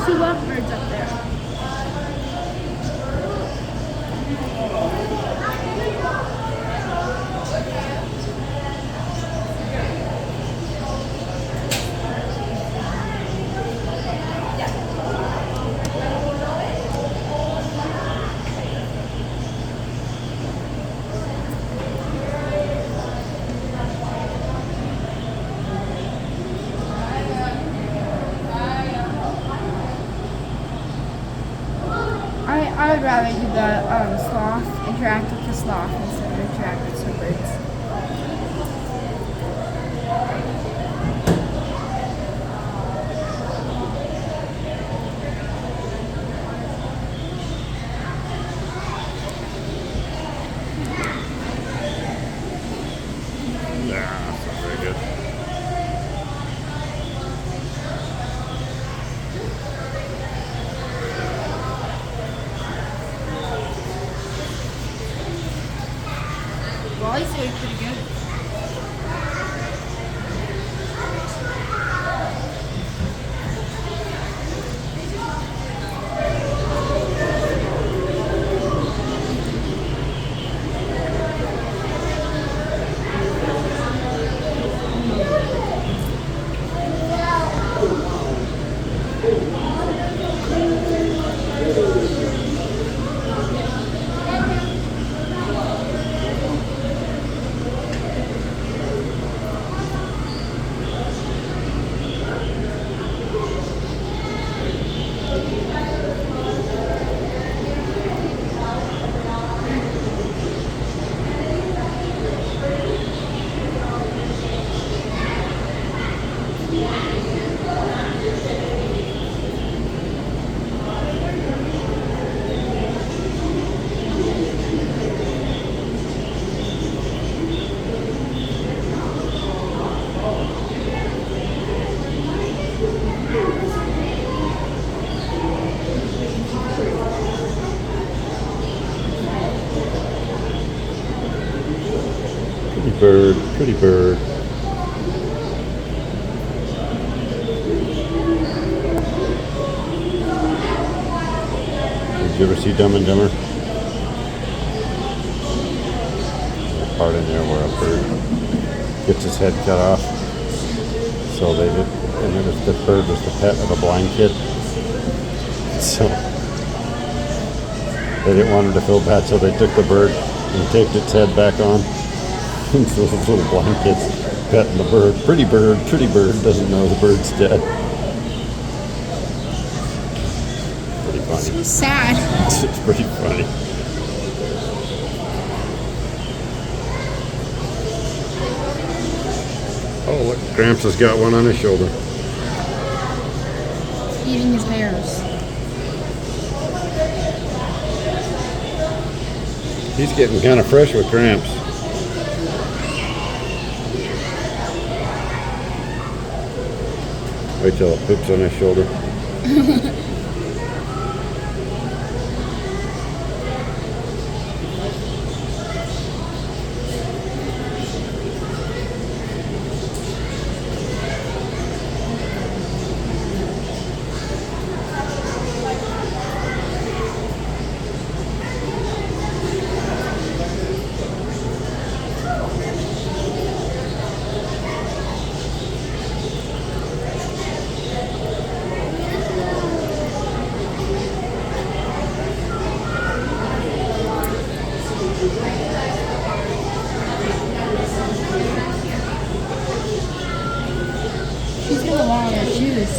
two lovebirds up there. I would rather do the sloth, interact with the sloth instead of interact with some birds. Yeah, that's not very good. Well, he's doing pretty good. Pretty bird, pretty bird. Did you ever see Dumb and Dumber? There's a part in there where a bird gets his head cut off. So they did, and the bird was the pet of a blind kid. So they didn't want him to feel bad, so they took the bird and taped its head back on. And so the little blind kid's petting the bird. Pretty bird, doesn't know the bird's dead. Pretty funny. So sad. It's pretty funny. Oh, look, Gramps has got one on his shoulder. Eating his hairs. He's getting kind of fresh with Gramps. Wait till it poops on his shoulder. She's gonna want her shoes.